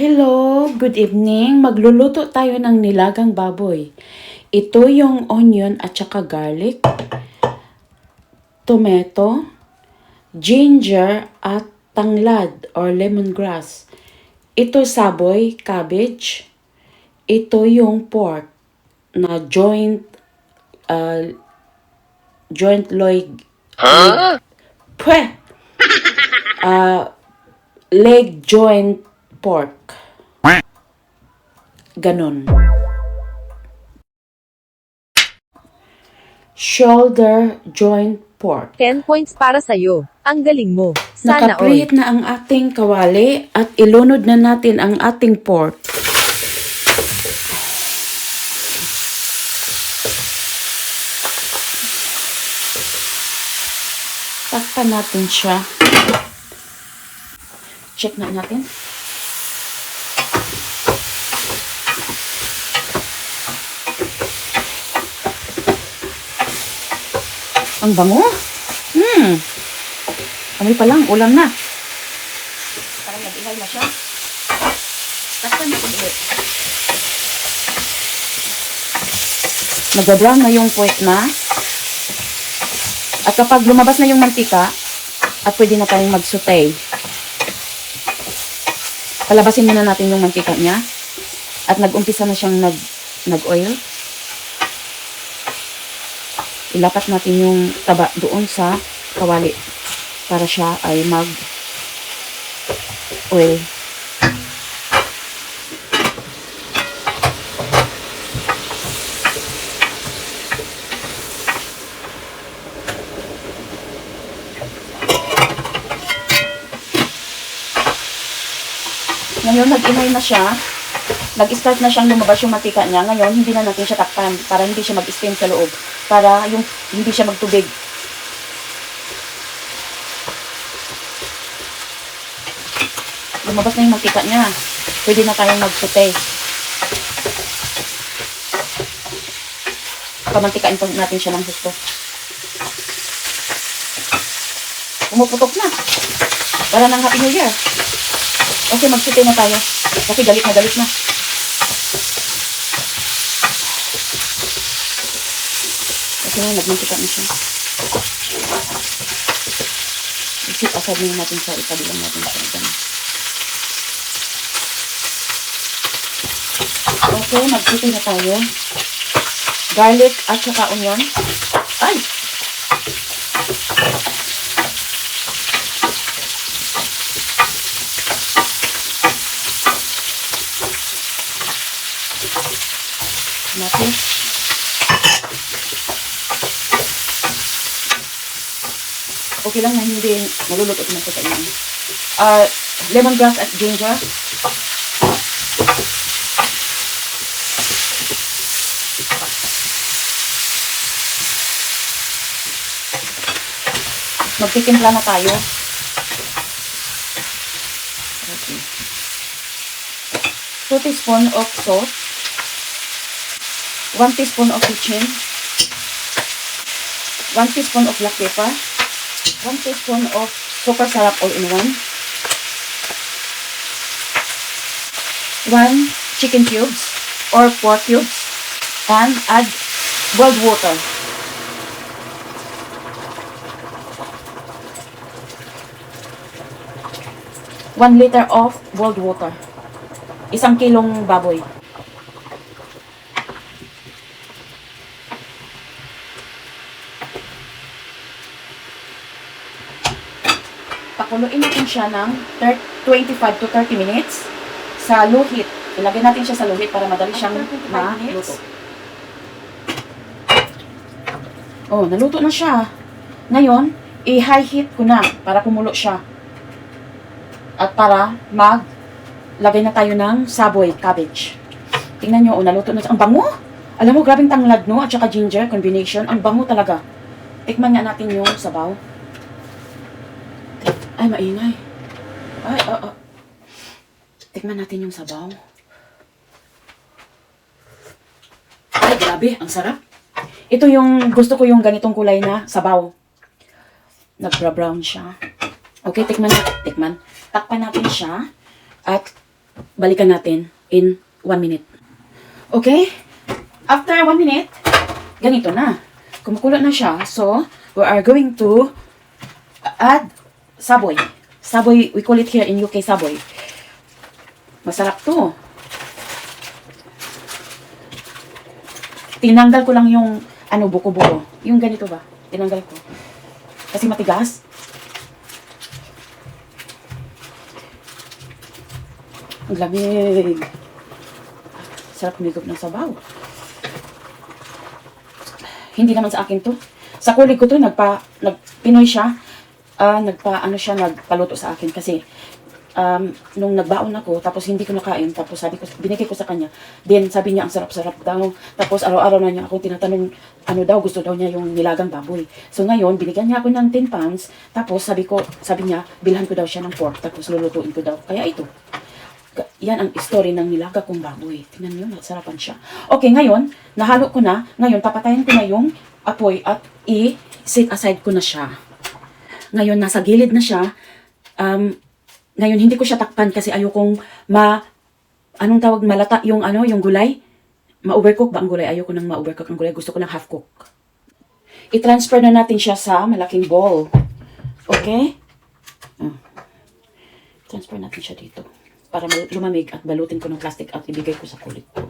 Hello, good evening. Magluluto tayo ng nilagang baboy. Ito yung onion at saka garlic, tomato, ginger at tanglad or lemongrass. Ito saboy, cabbage. Ito yung pork na joint pweh, leg joint pork. Ganon. Shoulder joint pork. 10 points para sa'yo. Ang galing mo. Sana all. Nakapreheat na ang ating kawali at ilunod na natin ang ating pork. Takpan natin siya. Check na natin. Ang bango. Amoy pa lang, ulam na. Parang nag-ihay na siya. Takpan natin ulit. Nag-brown na yung puwet na. At kapag lumabas na yung mantika, at pwede na tayong mag-saute. Palabasin muna natin yung mantika niya. At nag-umpisa na siyang nag-oil. Ilapat natin yung taba doon sa kawali para siya ay mag-oil. Ngayon, nag-inay na siya. Nag-start na siyang lumabas yung mantika niya. Ngayon, hindi na natin siya takpan para hindi siya mag-steam sa loob. Para yung hindi siya magtubig. Lumabas na yung mantika niya. Pwede na tayong mag-saute. Pamantikain pa natin siya ng gusto. Pumuputok na. Para ng Happy New Year. Okay, mag-saute na tayo. Kasi galit na galit na. Kasi nagmantika na siya. Asad na natin siya. Itabi lang natin siya. Ganun. Okay, mag-saute na tayo. Garlic at saka onion. Ay! Natin. Okay lang na hindi maluluto na sa tayo. Lemongrass at ginger. Magtitimpla na tayo. Okay. 2 teaspoon of salt. 1 teaspoon of kitchen, 1 teaspoon of black pepper, 1 teaspoon of super sarap all-in-one, 1 chicken cubes or pork cubes, and add boiled water. One liter of boiled water. 1 kilong baboy. Pakuluin natin siya ng 25 to 30 minutes sa low heat. Ilagay natin siya sa low heat para madali siyang maluto. Oh, naluto na siya. Ngayon, i-high heat ko na para kumulo siya. At para maglagay na tayo ng saboy, cabbage. Tingnan nyo, oh, naluto na siya. Ang bango! Alam mo, grabing tanglad, no? At saka ginger combination. Ang bango talaga. Tikman nga natin yung sabaw. Ay, maingay. Ay, Tikman natin yung sabaw. Ay, grabe. Ang sarap. Ito yung, gusto ko yung ganitong kulay na sabaw. Nagbra-brown siya. Okay, tikman. Takpan natin siya. At balikan natin in 1 minute. Okay? After 1 minute, ganito na. Kumukulo na siya. So, we are going to add saboy. Saboy, we call it here in UK saboy. Masarap to. Tinanggal ko lang yung buko-buko. Yung ganito ba? Tinanggal ko. Kasi matigas. Ang lamig. Sarap humigop ng sabaw. Hindi naman sa akin to. Sa kulig ko to, Pinoy siya. Nagpaluto sa akin kasi nung nagbaon ako, tapos hindi ko nakain, tapos sabi ko, binigay ko sa kanya. Then sabi niya, ang sarap-sarap daw. Tapos araw-araw na niya ako tinatanong, gusto daw niya yung nilagang baboy. So ngayon, binigyan niya ako ng 10 pounds, tapos sabi niya, bilhan ko daw siya ng pork, tapos lulutuin ko daw. Kaya ito. Yan ang story ng nilaga kong baboy. Tingnan niyo, nasarapan siya. Okay, ngayon, nahalo ko na. Ngayon, papatayin ko na yung apoy at i-set aside ko na siya. Ngayon, nasa gilid na siya. Ngayon, hindi ko siya takpan kasi ayokong malata yung yung gulay. Ma-overcook ba ang gulay? Ayoko nang ma-overcook ang gulay. Gusto ko lang half-cook. I-transfer na natin siya sa malaking bowl. Okay? Transfer natin siya dito. Para lumamig at balutin ko ng plastic at ibigay ko sa kulit ko.